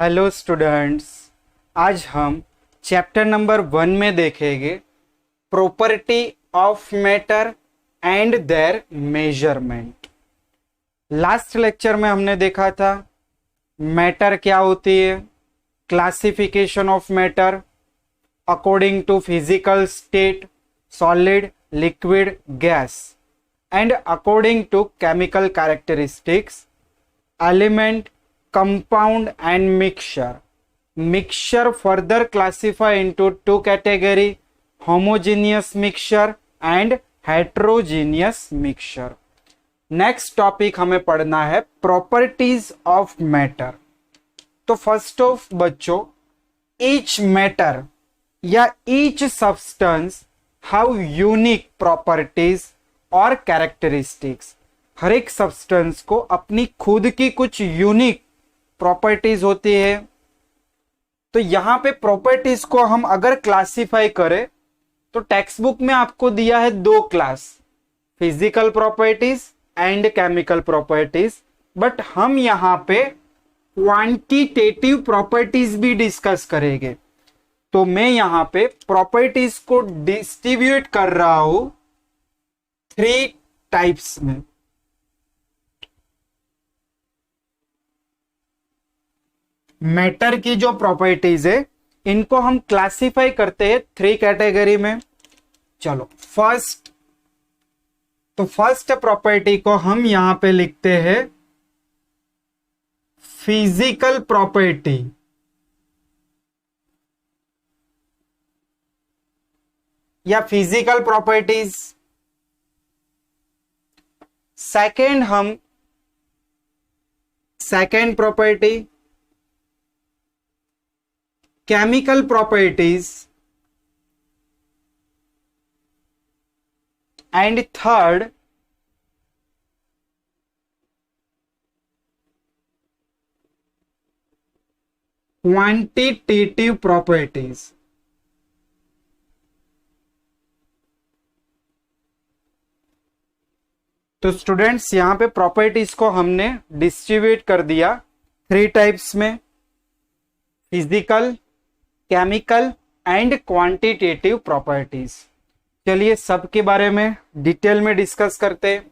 Hello students, आज हम chapter number 1 में देखेंगे property of matter and their measurement. Last lecture में हमने देखा था मैटर क्या होती है, classification of matter according to physical state, solid, liquid, gas and according to chemical characteristics, element, compound and mixture further classify into two category, homogeneous mixture and heterogeneous mixture। Next topic हमें पढ़ना है properties of matter. तो first of बच्चों, each matter या each substance have unique properties और characteristics. हर एक substance को अपनी खुद की कुछ यूनिक प्रॉपर्टीज होती है। तो यहां पे प्रॉपर्टीज को हम अगर क्लासिफाई करें तो टेक्स्ट बुक में आपको दिया है दो class, physical properties and chemical properties, but हम यहां पे क्वांटिटेटिव प्रॉपर्टीज भी डिस्कस करेंगे। तो मैं यहां पे प्रॉपर्टीज को डिस्ट्रीब्यूट कर रहा हूं 3 टाइप्स में। मैटर की जो प्रॉपर्टीज है इनको हम क्लासिफाई करते हैं 3 कैटेगरी में। चलो फर्स्ट प्रॉपर्टी को हम यहां पे लिखते हैं फिजिकल प्रॉपर्टी या physical properties. Second property chemical properties and third quantitative properties. तो स्टूडेंट्स यहां पे प्रॉपर्टीज को हमने डिस्ट्रीब्यूट कर दिया 3 टाइप्स में, physical, chemical and quantitative properties. चलिए सबके बारे में डिटेल में डिस्कस करते हैं।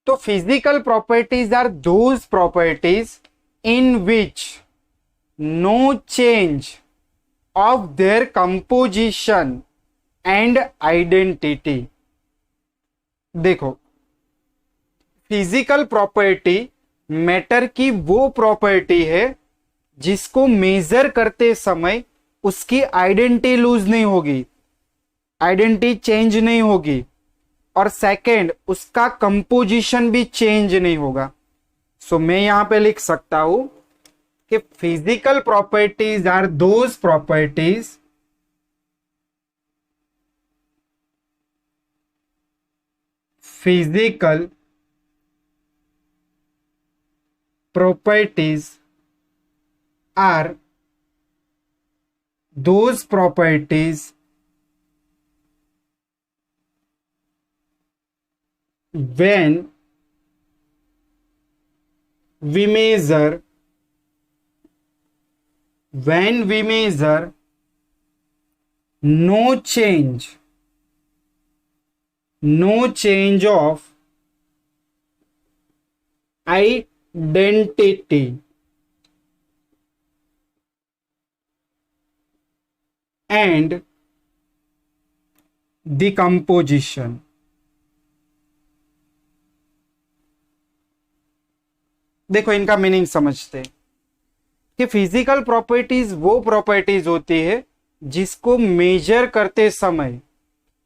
तो physical properties are those properties in which no change of their composition and identity. देखो, फिजिकल प्रॉपर्टी मैटर की वो प्रॉपर्टी है जिसको मेजर करते समय उसकी आइडेंटिटी लूज नहीं होगी, आइडेंटिटी चेंज नहीं होगी, और सेकंड उसका कंपोजिशन भी चेंज नहीं होगा। सो मैं यहां पे लिख सकता हूं कि physical properties are those properties physical properties are those properties when we measure no change of identity and decomposition। देखो इनका मीनिंग समझते हैं कि फिजिकल प्रॉपर्टीज वो प्रॉपर्टीज होती है जिसको मेजर करते समय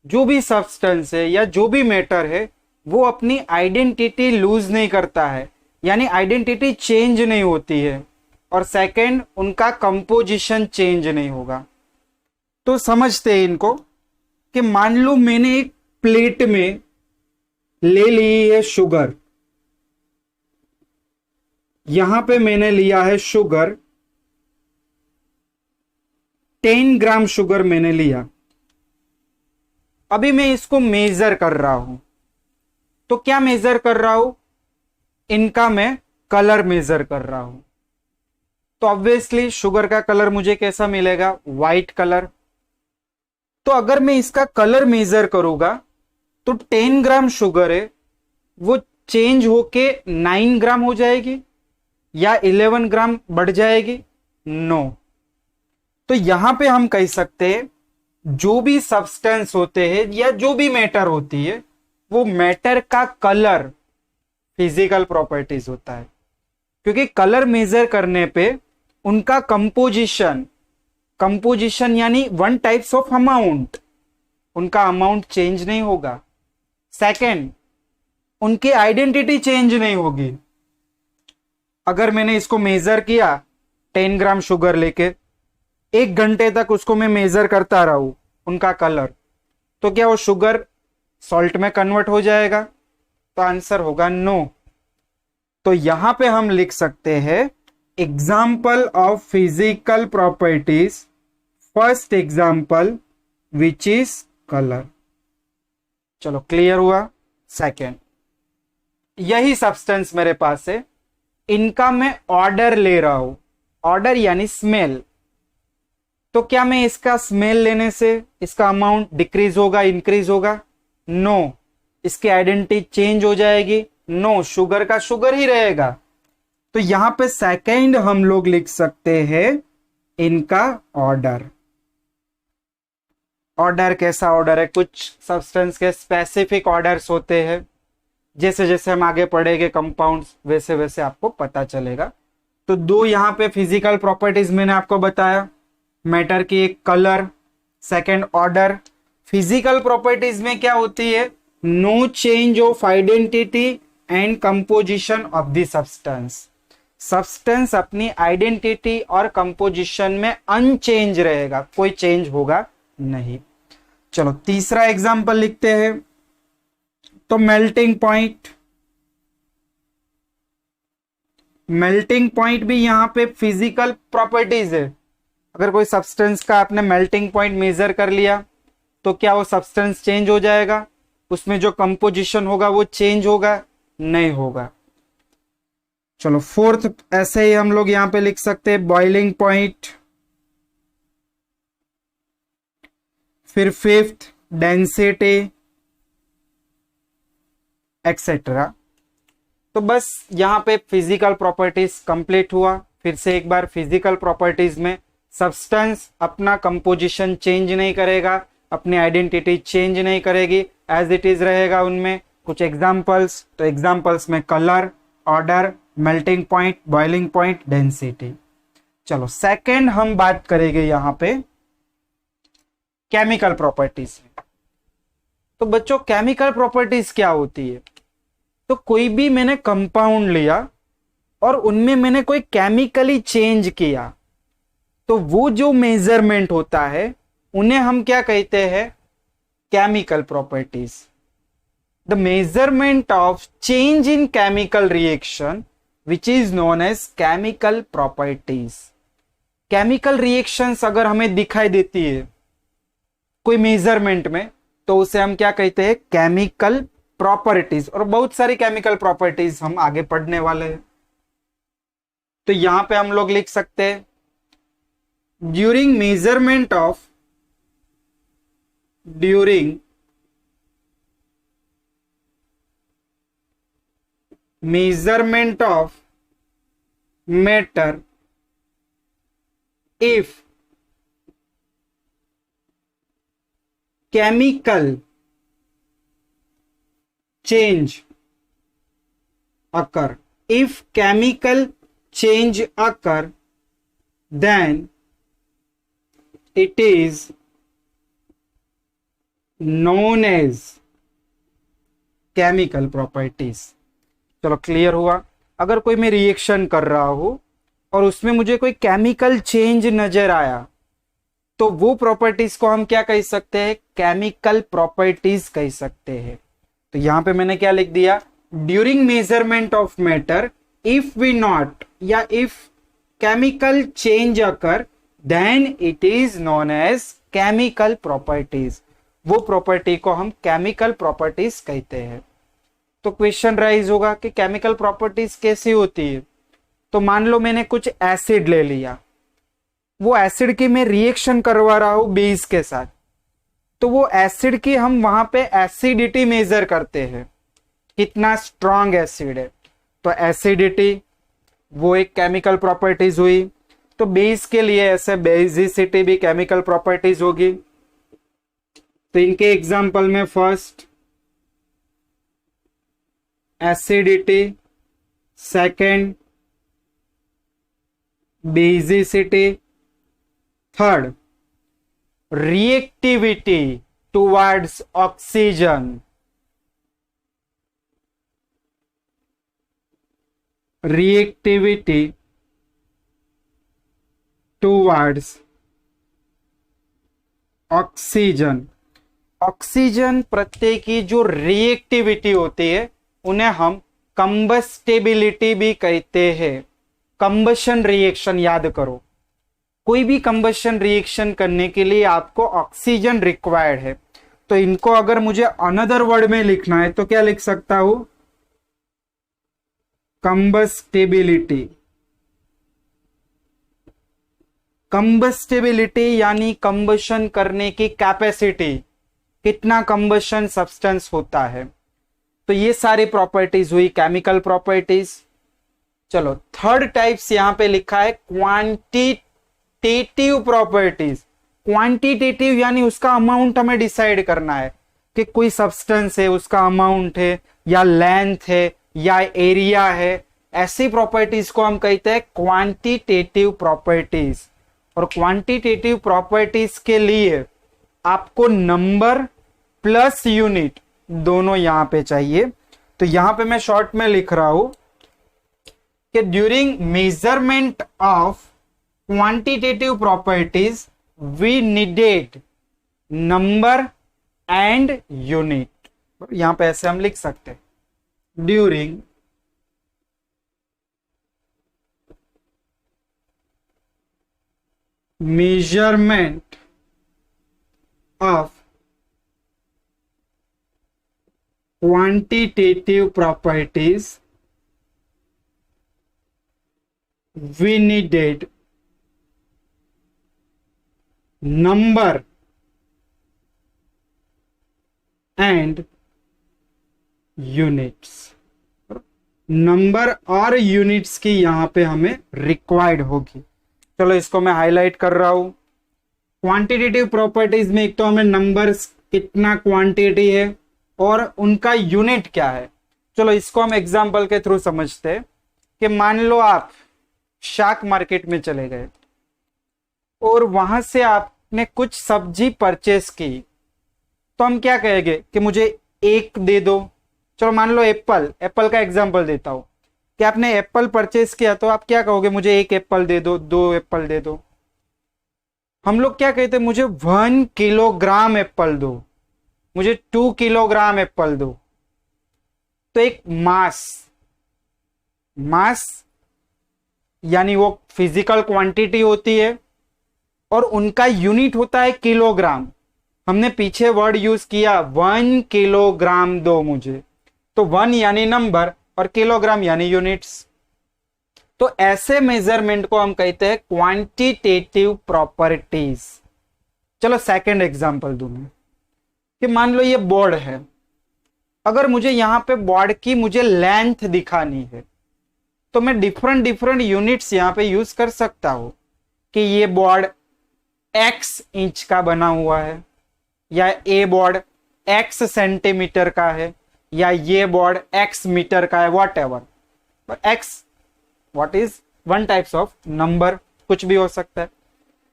जो भी सब्सटेंस है या जो भी मैटर है वो अपनी आइडेंटिटी लूज नहीं करता है, यानी आइडेंटिटी चेंज नहीं होती है, और सेकंड उनका कंपोजिशन चेंज नहीं होगा। तो समझते हैं इनको कि मान लो मैंने एक प्लेट में ले ली है शुगर, यहां पे मैंने लिया है शुगर, 10 ग्राम शुगर मैंने लिया। अभी मैं इसको मेजर कर रहा हूं, तो क्या मेजर कर रहा हूं, इनका मैं कलर मेजर कर रहा हूं। तो ऑब्वियसली शुगर का कलर मुझे कैसा मिलेगा, व्हाइट कलर। तो अगर मैं इसका कलर मेजर करूंगा तो 10 ग्राम शुगर है वो चेंज होके 9 ग्राम हो जाएगी या 11 ग्राम बढ़ जाएगी, नो। तो यहां पे हम कह सकते हैं जो भी सब्सटेंस होते हैं या जो भी मैटर होती है वो मैटर का कलर फिजिकल प्रॉपर्टीज होता है, क्योंकि कलर मेजर करने पे उनका कंपोजिशन यानी वन टाइप्स ऑफ अमाउंट, उनका अमाउंट चेंज नहीं होगा। सेकंड, उनकी आइडेंटिटी चेंज नहीं होगी। अगर मैंने इसको मेजर किया 10 ग्राम शुगर लेके 1 घंटे तक उसको मैं मेजर करता रहूं उनका कलर, तो क्या वो शुगर सॉल्ट में कन्वर्ट हो जाएगा? तो आंसर होगा नो। तो यहां पे हम लिख सकते हैं example of physical properties, first example which is colour. चलो क्लियर हुआ। सेकेंड, यही सब्सटेंस मेरे पास है, इनका मैं ऑर्डर ले रहा हूं, ऑर्डर यानी स्मेल। तो क्या मैं इसका स्मेल लेने से इसका अमाउंट डिक्रीज होगा, इंक्रीज होगा? नो। इसकी आइडेंटिटी चेंज हो जाएगी? नो, शुगर का शुगर ही रहेगा। तो यहां पे सेकंड हम लोग लिख सकते हैं इनका ऑर्डर। ऑर्डर कैसा ऑर्डर है? कुछ सब्सटेंस के स्पेसिफिक ऑर्डर्स होते हैं, जैसे जैसे हम आगे पढ़ेंगे कंपाउंड्स वैसे वैसे आपको पता चलेगा। तो दो यहां पे फिजिकल प्रॉपर्टीज मैंने आपको बताया, मैटर की एक colour, second order. Physical properties में क्या होती है? No change of identity and composition of the substance. Substance अपनी आइडेंटिटी और कंपोजिशन में अनचेंज रहेगा, कोई चेंज होगा नहीं। चलो तीसरा एग्जांपल लिखते हैं। तो मेल्टिंग पॉइंट, मेल्टिंग पॉइंट भी यहां पे फिजिकल प्रॉपर्टीज है। अगर कोई सब्सटेंस का आपने मेल्टिंग पॉइंट मेजर कर लिया तो क्या वो सब्सटेंस चेंज हो जाएगा? उसमें जो कंपोजिशन होगा वो चेंज होगा? नहीं होगा। चलो फोर्थ, ऐसे ही हम लोग यहां पे लिख सकते हैं बॉइलिंग पॉइंट। फिर फिफ्थ डेंसिटी एक्सेट्रा। तो बस यहां पे फिजिकल प्रॉपर्टीज कंप्लीट हुआ। फिर से एक बार, फिजिकल प्रॉपर्टीज में सब्सटेंस अपना कंपोजिशन चेंज नहीं करेगा, अपनी आइडेंटिटी चेंज नहीं करेगी, एज इट इज रहेगा। उनमें कुछ एग्जांपल्स, तो एग्जांपल्स में colour, order, melting point, boiling point, density. चलो सेकंड हम बात करेंगे यहां पे केमिकल प्रॉपर्टीज में। तो बच्चों केमिकल प्रॉपर्टीज क्या होती है? तो कोई भी मैंने कंपाउंड लिया और उनमें मैंने कोई केमिकली चेंज किया, तो वो जो मेजरमेंट होता है उन्हें हम क्या कहते हैं? Chemical properties. The measurement of change in chemical reaction which is known as chemical properties. Chemical reactions अगर हमें दिखाई देती है कोई मेजरमेंट में तो उसे हम क्या कहते हैं? Chemical properties. और बहुत सारी केमिकल प्रॉपर्टीज हम आगे पढ़ने वाले हैं। तो यहां पे हम लोग लिख सकते हैं during measurement of matter if chemical change occur, if chemical change occur then it is known as chemical properties। चलो क्लियर हुआ। अगर कोई मैं रिएक्शन कर रहा हूं और उसमें मुझे कोई केमिकल चेंज नजर आया तो वो प्रॉपर्टीज को हम क्या कह सकते हैं? केमिकल प्रॉपर्टीज कह सकते हैं। तो यहां पे मैंने क्या लिख दिया? During measurement of matter if we not या if chemical change occur then it is known as chemical properties. वो प्रॉपर्टी को हम केमिकल प्रॉपर्टीज कहते हैं। तो क्वेश्चन राइज होगा कि केमिकल प्रॉपर्टीज कैसी होती है? तो मान लो मैंने कुछ एसिड ले लिया, वो एसिड की मैं रिएक्शन करवा रहा हूं बेस के साथ, तो वो एसिड की हम वहां पे एसिडिटी मेजर करते हैं, कितना स्ट्रांग एसिड है। तो एसिडिटी वो एक केमिकल प्रॉपर्टीज हुई। तो बेस के लिए ऐसे बेसिसिटी भी केमिकल प्रॉपर्टीज होगी। तो इनके एग्जांपल में first acidity, second basicity, third reactivity towards oxygen, reactivity towards oxygen. Oxygen प्रत्यय की जो रिएक्टिविटी होती है उन्हें हम कंबस्टेबिलिटी भी कहते हैं। कंबशन रिएक्शन याद करो, कोई भी कंबशन रिएक्शन करने के लिए आपको ऑक्सीजन रिक्वायर्ड है। तो इनको अगर मुझे अनदर वर्ड में लिखना है तो क्या लिख सकता हूं, कंबस्टेबिलिटी। कंबस्टेबिलिटी यानी कंबशन करने की कैपेसिटी, कितना कंबशन सब्सटेंस होता है। तो ये सारी प्रॉपर्टीज हुई केमिकल प्रॉपर्टीज। चलो थर्ड टाइप्स यहां पे लिखा है क्वांटिटेटिव प्रॉपर्टीज। क्वांटिटेटिव यानी उसका अमाउंट हमें डिसाइड करना है कि कोई सब्सटेंस है, उसका अमाउंट है या लेंथ है या एरिया है। ऐसी प्रॉपर्टीज को हम कहते हैं क्वांटिटेटिव प्रॉपर्टीज। और क्वांटिटेटिव प्रॉपर्टीज के लिए आपको नंबर प्लस यूनिट दोनों यहां पे चाहिए। तो यहां पे मैं शॉर्ट में लिख रहा हूं कि during measurement of quantitative properties we needed number and unit. यहां पे ऐसे हम लिख सकते हैं, ड्यूरिंग measurement of quantitative properties we needed number and units। Number और यूनिट्स की यहां पे हमें रिक्वायर्ड होगी। चलो इसको मैं हाईलाइट कर रहा हूं। क्वांटिटेटिव प्रॉपर्टीज में एक तो हमें नंबर्स, कितना क्वांटिटी है और उनका यूनिट क्या है। चलो इसको हम एग्जांपल के थ्रू समझते हैं कि मान लो आप शाक मार्केट में चले गए और वहां से आपने कुछ सब्जी परचेस की, तो हम क्या कहेंगे कि मुझे एक दे दो। चलो मान लो एप्पल का एग्जांपल देता हूं कि आपने एप्पल परचेस किया, तो आप क्या कहोगे, मुझे एक एप्पल दे दो, 2 एप्पल दे दो। हम लोग क्या कहते हैं, मुझे 1 किलोग्राम एप्पल दो, मुझे 2 किलोग्राम एप्पल दो। तो एक मास यानी वो फिजिकल क्वांटिटी होती है और उनका यूनिट होता है किलोग्राम। हमने पीछे वर्ड यूज किया 1 किलोग्राम दो मुझे, तो 1 यानी नंबर और किलोग्राम यानी यूनिट्स। तो ऐसे मेजरमेंट को हम कहते हैं क्वांटिटेटिव प्रॉपर्टीज। चलो सेकंड एग्जांपल दूं मैं कि मान लो ये बोर्ड है, अगर मुझे यहां पे बोर्ड की मुझे लेंथ दिखानी है तो मैं डिफरेंट यूनिट्स यहां पे यूज कर सकता हूं कि ये बोर्ड x इंच का बना हुआ है, या ये बोर्ड x सेंटीमीटर का है, या ये बोर्ड x मीटर का है, what ever. x what is one types of number, कुछ भी हो सकता है।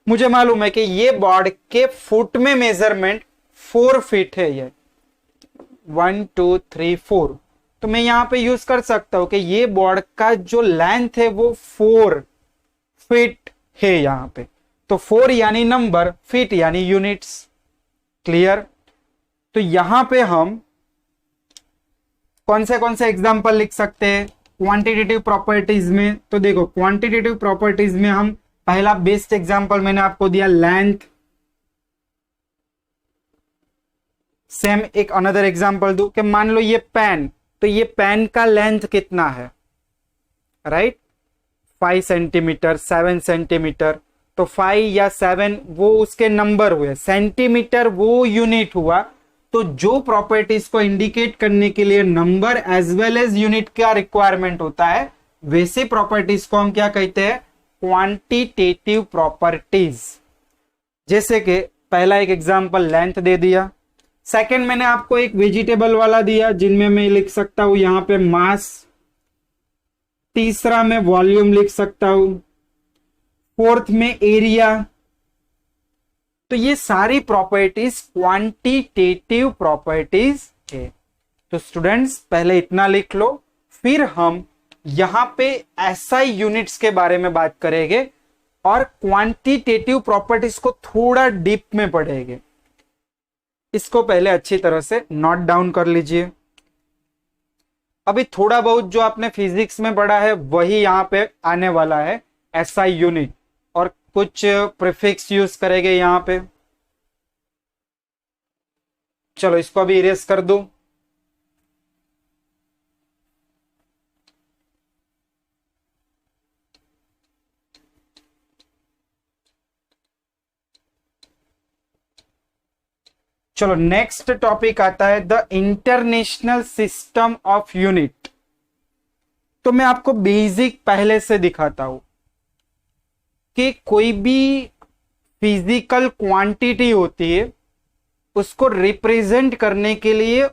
मुझे मालूम है कि ये बोर्ड के फुट में मेजरमेंट 4 फीट है, ये 1 2 3 4। तो मैं यहां पे यूज कर सकता हूं कि ये बोर्ड का जो लेंथ है वो 4 फीट है यहां पे। तो 4 यानी नंबर, फीट यानी यूनिट्स। क्लियर। तो यहां पे हम कौन से एग्जांपल लिख सकते हैं क्वांटिटेटिव प्रॉपर्टीज में। तो देखो क्वांटिटेटिव प्रॉपर्टीज में हम पहला बेस्ट एग्जांपल मैंने आपको दिया लेंथ। सेम एक अनदर एग्जांपल दूं कि मान लो ये पेन, तो ये पेन का लेंथ कितना है, राइट 5 सेंटीमीटर, 7 सेंटीमीटर, तो 5 या 7 वो उसके नंबर हुए, सेंटीमीटर वो यूनिट हुआ। तो जो प्रॉपर्टीज को इंडिकेट करने के लिए number as well as unit का रिक्वायरमेंट होता है, वैसे प्रॉपर्टीज को हम क्या कहते हैं, क्वांटिटेटिव प्रॉपर्टीज। जैसे कि पहला एक एग्जांपल लेंथ दे दिया, सेकंड मैंने आपको एक वेजिटेबल वाला दिया जिनमें मैं लिख सकता हूं यहां पे मास, तीसरा में वॉल्यूम लिख सकता हूं, फोर्थ में एरिया। तो ये सारी प्रॉपर्टीज क्वांटिटेटिव प्रॉपर्टीज है। तो स्टूडेंट्स पहले इतना लिख लो, फिर हम यहां पे एसआई यूनिट्स के बारे में बात करेंगे और क्वांटिटेटिव प्रॉपर्टीज को थोड़ा डीप में पढ़ेंगे। इसको पहले अच्छी तरह से नोट डाउन कर लीजिए। अभी थोड़ा बहुत जो आपने फिजिक्स में पढ़ा है वही यहां पे आने वाला है, एसआई यूनिट, और कुछ प्रीफिक्स यूज करेंगे यहां पे। चलो इसको अभी इरेज कर दो। चलो नेक्स्ट टॉपिक आता है the international system of unit. तो मैं आपको बेसिक पहले से दिखाता हूं कि कोई भी फिजिकल क्वांटिटी होती है उसको रिप्रेजेंट करने के लिए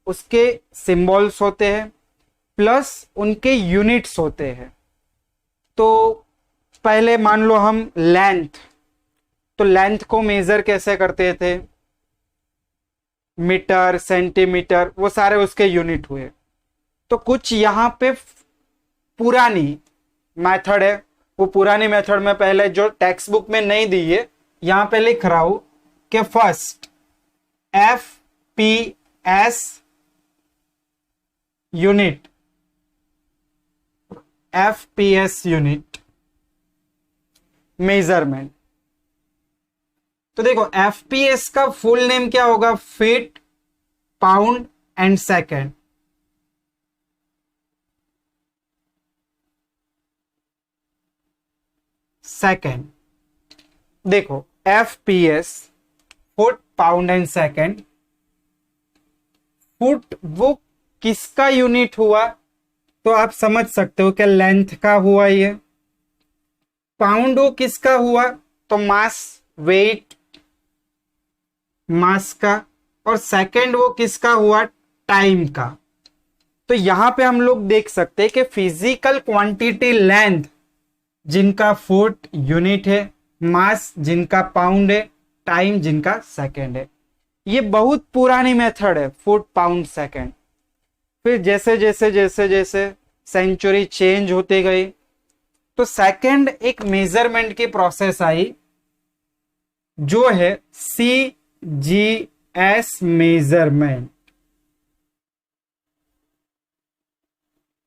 उसके सिंबल्स होते हैं प्लस उनके यूनिट्स होते हैं। तो पहले मान लो हम लेंथ, तो लेंथ को मेजर कैसे करते थे, मीटर, सेंटीमीटर, वो सारे उसके यूनिट हुए। तो कुछ यहां पे पुरानी मेथड है, वो पुरानी मेथड में पहले जो टेक्स्ट बुक में नहीं दी है यहां पे लिख रहा हूं कि first FPS unit, FPS unit measurement. तो देखो FPS का फुल नेम क्या होगा, feet, pound and second. Second देखो FPS foot, pound and second. Foot वो किसका यूनिट हुआ, तो आप समझ सकते हो कि लेंथ का हुआ ये। पाउंड वो किसका हुआ, तो मास, वेट, मास का। और सेकेंड वो किसका हुआ, टाइम का। तो यहां पे हम लोग देख सकते हैं कि फिजिकल क्वांटिटी लेंथ जिनका फुट यूनिट है, मास जिनका पाउंड है, टाइम जिनका सेकेंड है। ये बहुत पुरानी मेथड है, फुट, पाउंड, सेकेंड। फिर जैसे जैसे जैसे जैसे सेंचुरी चेंज होती गई तो सेकेंड एक मेजरमेंट की प्रोसेस आई जो है CGS मेजरमेंट।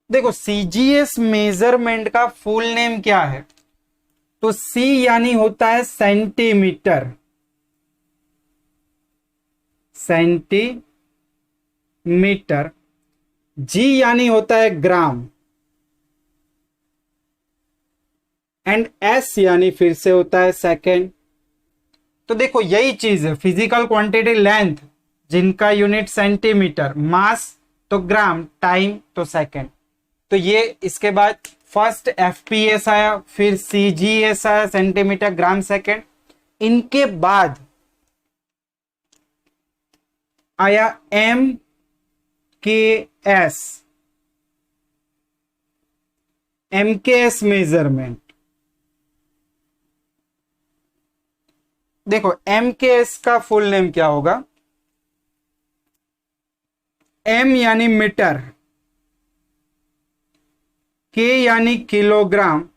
देखो CGS मेजरमेंट का फुल नेम क्या है, तो C यानी होता है सेंटीमीटर, सेंटीमीटर। G यानी होता है ग्राम, एंड S यानी फिर से होता है सेकेंड। तो देखो यही चीज है, फिजिकल क्वांटिटी लेंथ जिनका यूनिट सेंटीमीटर, मास तो ग्राम, टाइम तो सेकेंड। तो ये इसके बाद फर्स्ट FPS आया, फिर CGS आया, सेंटीमीटर, ग्राम, सेकेंड। इनके बाद आया MKS, MKS मेजरमेंट। देखो MKS का फुल नेम क्या होगा, M यानी मीटर, K यानी किलोग्राम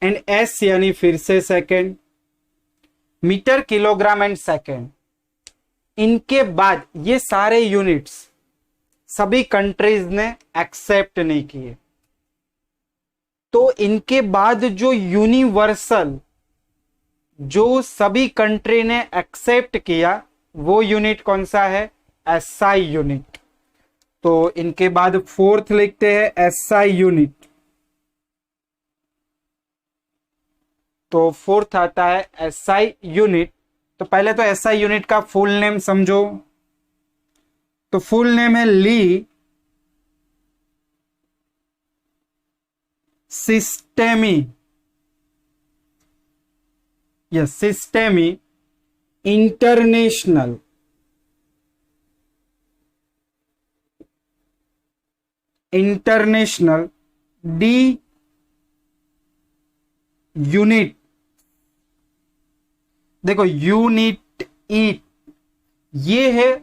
एंड S यानी फिर से second. Metre, kilogram and second. इनके बाद ये सारे यूनिट्स सभी कंट्रीज ने एक्सेप्ट नहीं किए। तो इनके बाद जो यूनिवर्सल, जो सभी कंट्री ने एक्सेप्ट किया, वो यूनिट कौन सा है, SI यूनिट। तो इनके बाद फोर्थ लिखते हैं SI यूनिट। तो फोर्थ आता है एसआई यूनिट। तो पहले तो एसआई यूनिट का फुल नेम समझो। तो फुल नेम है ली सिस्टेमी, यस सिस्टेमी इंटरनेशनल डी यूनिट। देखो यूनिट ई ये है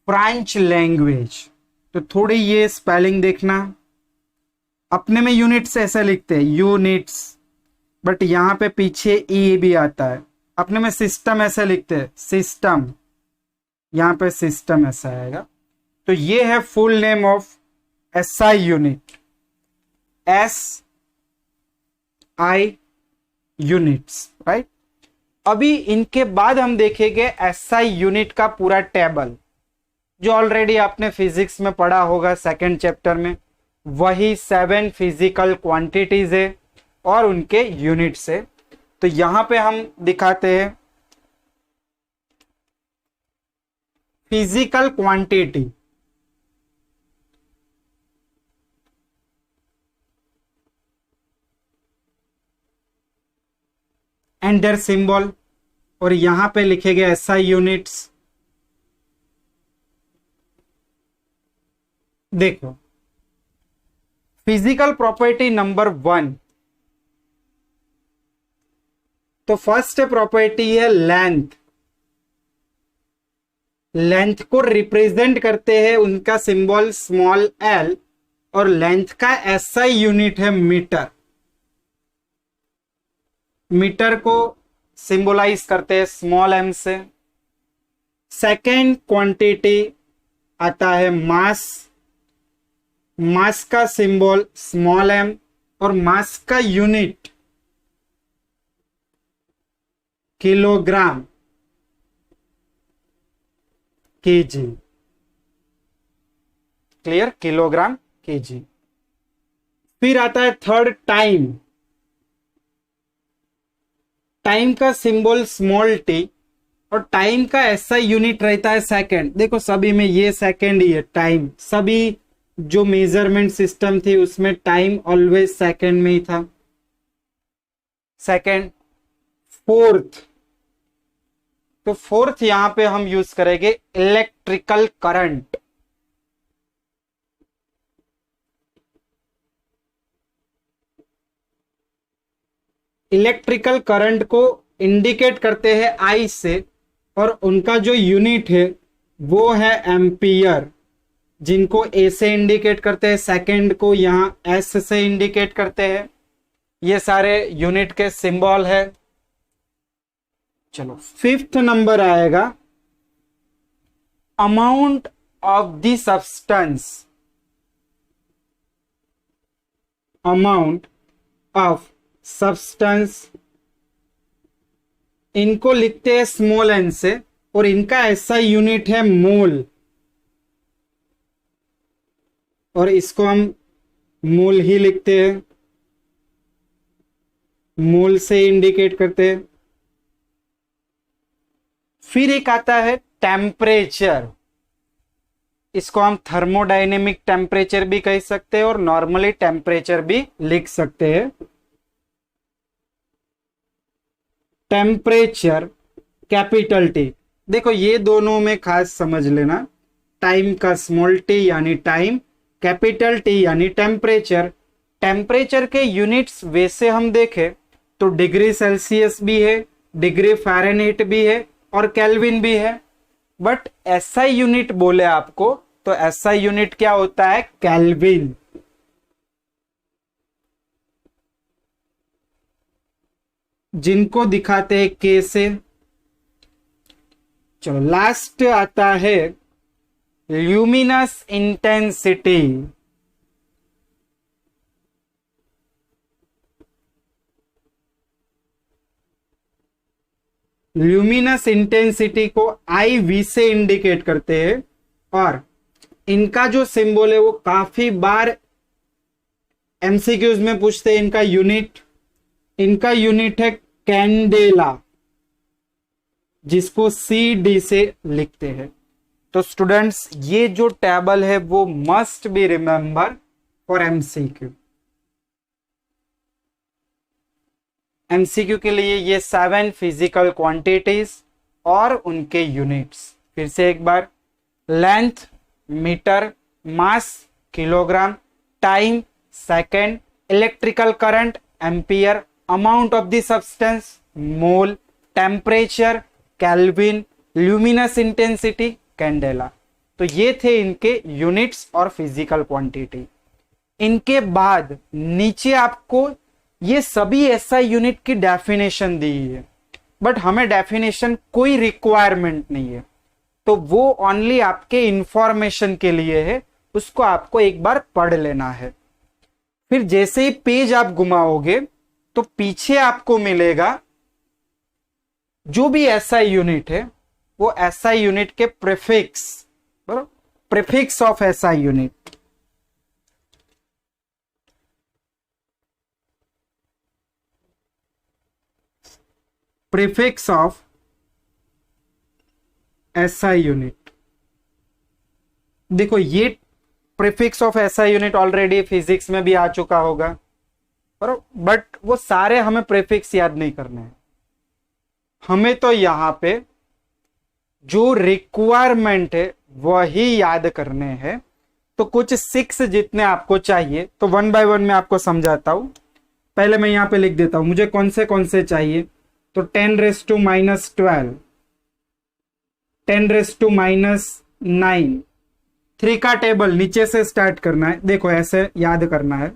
फ्रेंच लैंग्वेज, तो थोड़ी ये स्पेलिंग देखना। अपने में यूनिट्स ऐसे लिखते हैं यूनिट्स, बट यहां पे पीछे ई भी आता है। अपने में सिस्टम ऐसे लिखते हैं सिस्टम, यहां पे सिस्टम ऐसा आएगा। तो ये है full name of SI unit, S I units, right. अभी इनके बाद हम देखेंगे एसआई यूनिट का पूरा टेबल, जो ऑलरेडी आपने फिजिक्स में पढ़ा होगा सेकंड चैप्टर में। वही 7 फिजिकल क्वांटिटीज है और उनके यूनिट्स है। तो यहां पे हम दिखाते हैं physical quantity, and their symbol, और यहां पे लिखे गए एसआई यूनिट्स। देखो फिजिकल प्रॉपर्टी नंबर 1, तो फर्स्ट प्रॉपर्टी है लेंथ। लेंथ को रिप्रेजेंट करते हैं उनका सिंबल स्मॉल एल, और लेंथ का एसआई यूनिट है मीटर। मीटर को सिंबलाइज करते हैं स्मॉल एम से। सेकेंड क्वांटिटी आता है मास। मास का सिंबल स्मॉल एम और मास का unit kilogram KG. Clear, kilogram KG. फिर आता है थर्ड टाइम। टाइम का सिंबल स्मॉल टी और टाइम का ऐसा यूनिट रहता है सेकंड। देखो सभी में ये सेकंड ही है टाइम, सभी जो मेजरमेंट सिस्टम थी उसमें टाइम ऑलवेज सेकंड में ही था, सेकंड। फोर्थ, तो फोर्थ यहां पे हम यूज करेंगे इलेक्ट्रिकल करंट। इलेक्ट्रिकल करंट को इंडिकेट करते हैं आई से, और उनका जो यूनिट है वो है एम्पियर, जिनको ए से इंडिकेट करते हैं, सेकंड को यहां एस से इंडिकेट करते हैं। ये सारे यूनिट के सिंबल है। चलो फिफ्थ नंबर आएगा amount of the substance. Amount of substance, इनको लिखते हैं स्मॉल एन से, और इनका ऐसा यूनिट है मोल, और इसको हम मोल ही लिखते हैं, मोल से इंडिकेट करते हैं। फिर एक आता है टेम्परेचर। इसको हम थर्मोडायनेमिक टेम्परेचर भी कह सकते हैं और नॉर्मली टेम्परेचर भी लिख सकते हैं। Temperature capital T. देखो ये दोनों में खास समझ लेना, टाइम का स्मॉल टी यानी टाइम, कैपिटल टी यानी टेम्परेचर। टेम्परेचर के यूनिट्स वैसे हम देखें तो डिग्री सेल्सियस भी है, डिग्री फ़ारेनहीट भी है और केल्विन भी है। बट एसआई यूनिट बोले आपको तो एसआई यूनिट क्या होता है? केल्विन। जिनको दिखाते हैं के से। चलो लास्ट आता है ल्यूमिनस इंटेंसिटी। ल्यूमिनस इंटेंसिटी को IV से इंडिकेट करते हैं और इनका जो सिंबल है वो काफी बार एमसीक्यूज में पूछते हैं इनका यूनिट। इनका यूनिट है कैंडेला, जिसको CD से लिखते हैं। तो स्टूडेंट्स ये जो टेबल है वो must be remember for MCQ। MCQ के लिए ये 7 फिजिकल क्वांटिटीज और उनके यूनिट्स, फिर से एक बार, length metre, mass kilogram, time second, electrical current ampere, amount of the substance mole, temperature kelvin, luminous intensity candela. तो ये थे इनके यूनिट्स और फिजिकल क्वांटिटी। इनके बाद नीचे आपको ये सभी SI यूनिट की डेफिनेशन दी है, बट हमें डेफिनेशन कोई रिक्वायरमेंट नहीं है, तो वो ओनली आपके इंफॉर्मेशन के लिए है, उसको आपको एक बार पढ़ लेना है। फिर जैसे ही पेज आप घुमाओगे तो पीछे आपको मिलेगा जो भी SI यूनिट है वो SI यूनिट के प्रीफिक्स, बराबर, prefix of SI unit. Prefix of SI unit. देखो ये prefix of SI unit already physics में भी आ चुका होगा, बट वो सारे हमें प्रीफिक्स याद नहीं करने हैं। हमें तो यहां पे जो रिक्वायरमेंट है वही याद करने हैं। तो कुछ 6 जितने आपको चाहिए, तो 1 बाय 1 में आपको समझाता हूं। पहले मैं यहां पे लिख देता हूं मुझे कौन से चाहिए। तो 10⁻12, 10⁻9, 3 का टेबल नीचे से स्टार्ट करना है। देखो ऐसे याद करना है,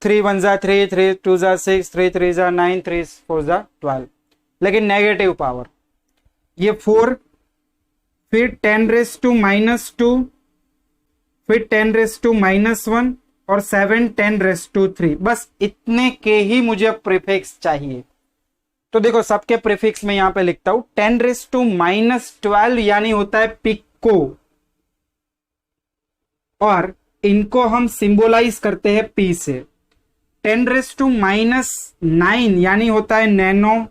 3 1 जा 3, 3 2 जा 6, 3 3 जा 9, 3 4 जा 12, लेकिन नेगेटिव पावर ये 4, फिर 10⁻², फिर 10⁻⁻1 और 7 10⁻3। बस इतने के ही मुझे प्रीफिक्स चाहिए। तो देखो सबके प्रीफिक्स में यहां पे लिखता हूं। 10⁻12 यानी होता है पिको, और इनको हम सिंबलाइज करते हैं P से। 10⁻9 यानी होता है नैनो,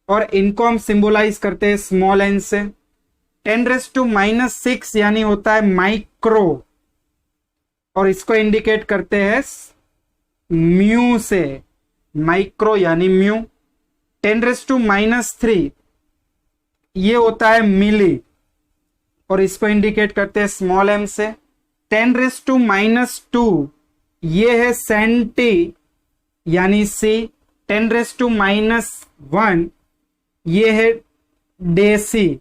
और इनको हम सिंबलाइज करते हैं स्मॉल n से। 10⁻6 यानी होता है माइक्रो, और इसको इंडिकेट करते हैं म्यू से, माइक्रो यानी म्यू। 10⁻³ ये होता है मिली, और इसको इंडिकेट करते हैं स्मॉल m से। 10⁻² ये है सेंटी यानी C। 10⁻1 ये है डेसी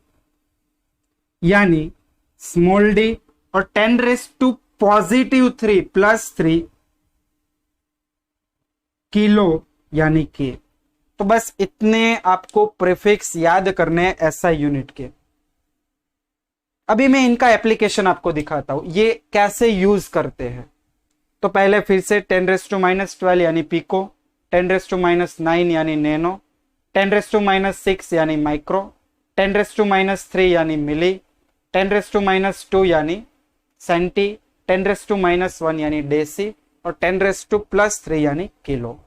यानी स्मॉल d, और 10⁻3 +3 किलो यानी K। तो बस इतने आपको प्रीफिक्स याद करने हैं SI यूनिट के। अभी मैं इनका एप्लीकेशन आपको दिखाता हूं, ये कैसे यूज करते हैं। तो पहले फिर से 10⁻12 यानी पिको, 10⁻9 यानी नैनो, 10⁻6 यानी माइक्रो, 10⁻3 यानी मिली, 10⁻2 यानी सेंटी, 10⁻1 यानी डेसी, और 10⁻3 यानी किलो।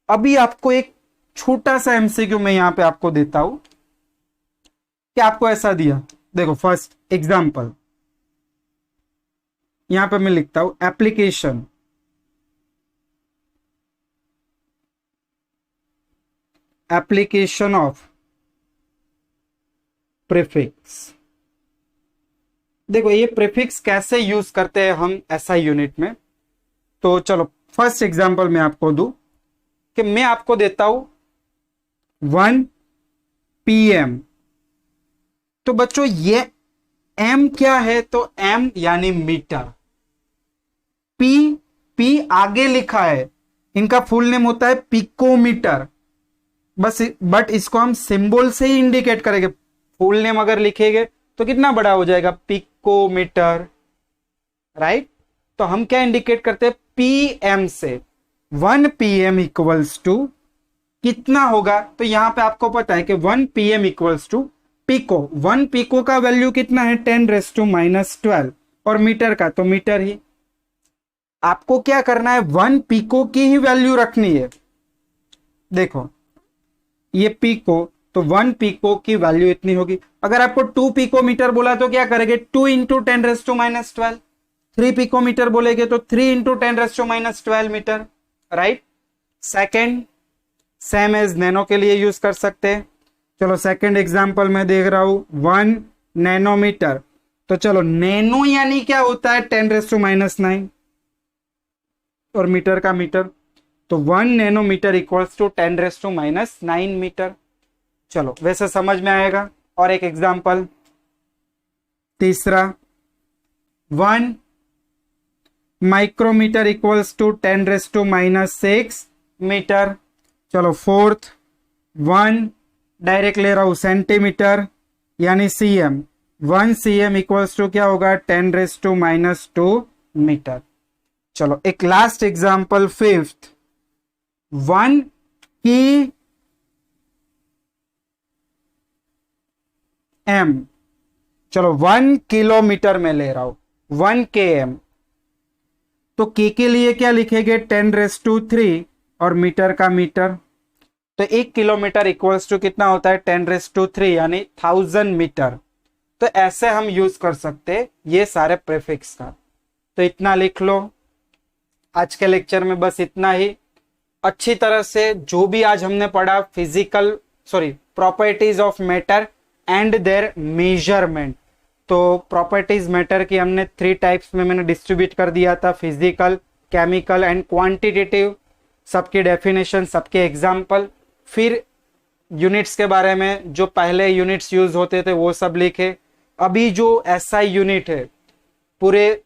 अभी आपको एक छोटा सा MCQ मैं यहां पे आपको देता हूं कि आपको ऐसा दिया। देखो फर्स्ट एग्जांपल यहां पे मैं लिखता हूं एप्लीकेशन ऑफ प्रीफिक्स। देखो ये प्रीफिक्स कैसे यूज करते हैं हम SI यूनिट में। तो चलो फर्स्ट एग्जांपल मैं आपको दूं कि मैं आपको देता हूं 1 PM। तो बच्चों ये M क्या है, तो M यानी मीटर। P आगे लिखा है, इनका फुल नेम होता है पिकोमीटर। बस बट इसको हम सिंबल से ही इंडिकेट करेंगे। फुल नेम अगर लिखेंगे तो कितना बड़ा हो जाएगा, पिकोमीटर, राइट। तो हम क्या इंडिकेट करते हैं, PM से। 1 PM इक्वल्स टू कितना होगा, तो यहां पे आपको पता है कि 1 PM equals to pico. 1 pico का वैल्यू कितना है, 10⁻12, और मीटर का तो मीटर ही। आपको क्या करना है, 1 पिको की ही वैल्यू रखनी है। देखो ये पिको, तो 1 पिको की वैल्यू इतनी होगी। अगर आपको 2 पिकोमीटर बोला तो क्या करेंगे, 2 इंटू 10⁻⁻12। 3 पिकोमीटर बोलेगे तो 3 into 10⁻⁻12 metre, right. Second same as nano के लिए यूज कर सकते हैं। चलो सेकेंड एग्जाम्पल में देख रहा हूं, 1 नैनोमीटर। तो चलो नैनो यानी क्या होता है, 10⁻⁹ और मीटर का मीटर, तो 1 नैनोमीटर इक्वल्स टू 10⁻⁹ मीटर। चलो वैसे समझ में आएगा। और एक एग्जाम्पल तीसरा, 1 माइक्रोमीटर इक्वल्स टू 10⁻⁻6 मीटर। चलो फोर्थ, 1 डायरेक्ट ले रहा हूं सेंटीमीटर यानी cm, 1 cm इक्वल्स टू क्या होगा, 10⁻⁻2 मीटर। चलो एक लास्ट एग्जाम्पल फिफ्थ, 1 की m। चलो 1 किलोमीटर में ले रहा हूं, 1 km। तो k के लिए क्या लिखेंगे, 10⁻³ और मीटर का मीटर। तो 1 किलोमीटर इक्वल्स टू कितना होता है, 10⁻³ यानी 1000 मीटर। तो ऐसे हम यूज कर सकते ये सारे प्रीफिक्स का। तो इतना लिख लो। आज के लेक्चर में बस इतना ही। अच्छी तरह से जो भी आज हमने पढ़ा properties of matter and their measurement. तो प्रॉपर्टीज मैटर की हमने 3 टाइप्स में मैंने डिस्ट्रीब्यूट कर दिया था, फिजिकल, केमिकल एंड क्वांटिटेटिव। सबकी डेफिनेशन, सबके एग्जाम्पल, फिर यूनिट्स के बारे में, जो पहले यूनिट्स यूज होते थे वो सब लिखे। अभी जो एसआई यूनिट है पूरे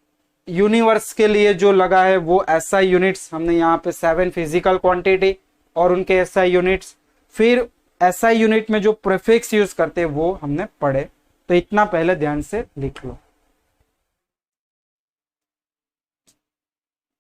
यूनिवर्स के लिए जो लगा है वो एसआई यूनिट्स हमने यहाँ पे 7 फिजिकल क्वांटिटी और उनके एसआई यूनिट्स, फिर एसआई यूनिट में जो प्रीफिक्स यूज करते हैं वो हमने पढ़े। तो इतना पहले ध्यान से लिख लो।